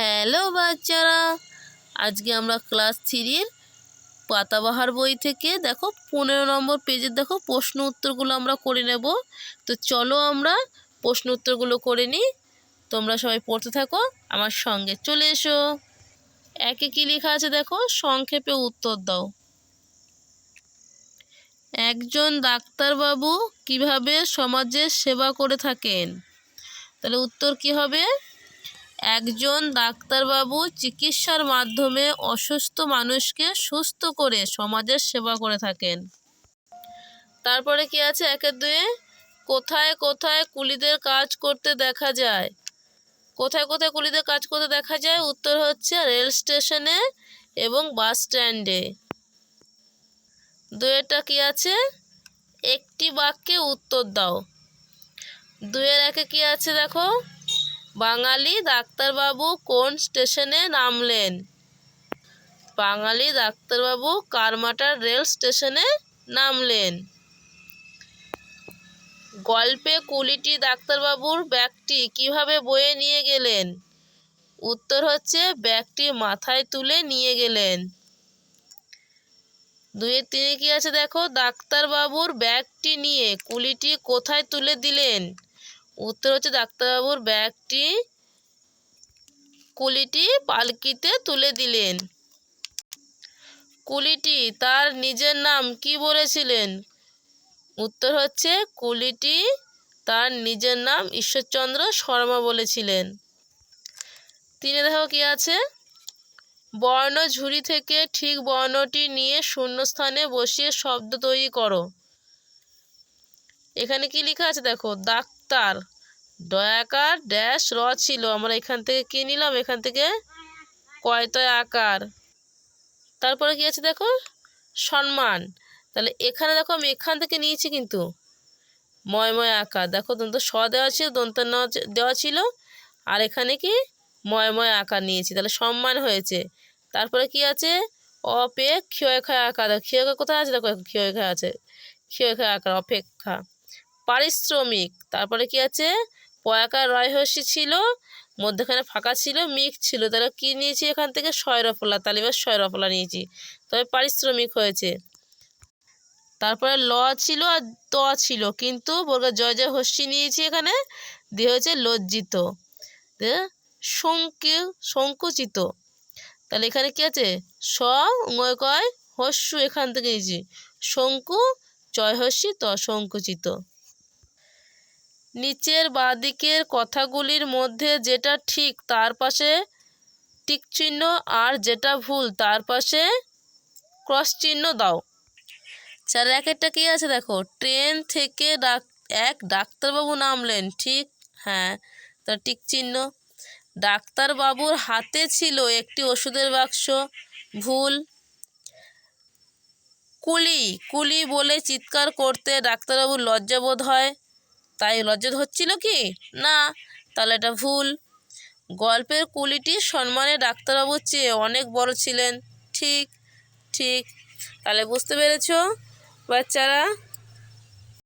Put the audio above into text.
Hello বাচ্চারা, আজকে আমরা ক্লাস 3-র পাতাবাহার বই থেকে দেখো 15 নম্বর পেজের দেখো প্রশ্ন উত্তরগুলো আমরা করে নেব। তো চলো আমরা প্রশ্ন উত্তরগুলো করে নিই। তোমরা সবাই পড়তে থাকো, আমার সঙ্গে চলে এসো। একে কি লেখা আছে দেখো, সংক্ষেপে উত্তর দাও। একজন ডাক্তারবাবু কিভাবে সমাজের সেবা করে থাকেন? তাহলে উত্তর কি হবে? একজন ডাক্তারবাবু চিকিৎসার মাধ্যমে অসুস্থ মানুষকে সুস্থ করে সমাজের সেবা করে থাকেন। তারপরে কি আছে, 1-2 কোথায় কোথায় কুলিদের কাজ করতে দেখা যায়? কোথায় কোথায় কুলিদের কাজ করতে দেখা যায়? উত্তর হচ্ছে রেল স্টেশনে এবং বাস স্ট্যান্ডে। 2-এরটা কি আছে, একটি বাক্যে উত্তর দাও। 2-এর-1-এ কি আছে দেখো, বাঙালি ডাক্তারবাবু কোন স্টেশনে নামলেন? বাঙালি ডাক্তারবাবু কারমাটার রেল স্টেশনে নামলেন। গল্পে কুলিটি ডাক্তারবাবুর ব্যাগটি কিভাবে বয়ে নিয়ে গেলেন? উত্তর হচ্ছে ব্যাগটি মাথায় তুলে নিয়ে গেলেন। 2-3 কি আছে দেখো, ডাক্তারবাবুর ব্যাগটি নিয়ে কুলিটি কোথায় তুলে দিলেন? উত্তর হচ্ছে ডাক্তারবাবুর ব্যাগটি কুলিটি পালকিতে তুলে দিলেন। কুলিটি তার নিজের নাম কি বলেছিলেন? উত্তর হচ্ছে কুলিটি তার নিজের নাম ঈশ্বরচন্দ্র শর্মা বলেছিলেন। 3-এ দেখো কি আছে, বর্ণ ঝুড়ি থেকে ঠিক বর্ণটি নিয়ে শূন্যস্থানে বসিয়ে শব্দ তৈরি করো। এখানে কি লেখা আছে দেখো, ডাক্তার ডয়াকার ড্যাশ র ছিল, আমরা এখান থেকে কি নিলাম, এখান থেকে কয়তয় আকার। তারপরে কি আছে দেখো, সম্মান, তাহলে এখানে দেখো আমি এখান থেকে নিয়েছি কিন্তু ময় আকার, দেখো দন্ত স দেওয়া ছিল, দন্ত ন দেওয়া ছিল, আর এখানে কি ময় আকার নিয়েছি, তাহলে সম্মান হয়েছে। তারপরে কি আছে, অপে ক্ষয় ক্ষয় আকার, ক্ষয় কোথায় আছে দেখো, ক্ষয় ক্ষয় আছে, ক্ষয় ক্ষয় আকার অপেক্ষা। পারিশ্রমিক, তারপরে কি আছে, পয়াকার রয়হস্যি ছিল, মধ্যখানে ফাঁকা ছিল, মিক ছিল, তাহলে কি নিয়েছি এখান থেকে শয়রফলা, তাহলে এবার শয়রফলা নিয়েছি, তবে পারিশ্রমিক হয়েছে। তারপরে ল ছিল আর ত ছিল, কিন্তু বর্গ জয় জয় হস্যি নিয়েছি এখানে, দিয়ে হয়েছে লজ্জিত, সংকুচিত, তাহলে এখানে কি আছে, স উঙয় কয় হস্যু এখান থেকে নিয়েছি, শঙ্কু জয় হস্যি ত, সংকুচিত। নিচের বাঁদিকের কথাগুলির মধ্যে যেটা ঠিক তার পাশে টিক চিহ্ন, আর যেটা ভুল তার পাশে ক্রস চিহ্ন দাও। 4-1-এরটা কি আছে দেখো, ট্রেন থেকে এক ডাক্তারবাবু নামলেন, ঠিক, হ্যাঁ, তার টিক চিহ্ন। ডাক্তারবাবুর হাতে ছিল একটি ওষুধের বাক্স, ভুল। কুলি কুলি বলে চিৎকার করতে ডাক্তারবাবুর লজ্জাবোধ হয়, তাই লজ্জা হচ্ছিল কি না, তাহলে এটা ভুল। গল্পের কুলিটি সম্মানে ডাক্তারবাবুর চেয়ে অনেক বড় ছিলেন, ঠিক ঠিক। তাহলে বুঝতে পেরেছো বাচ্চারা?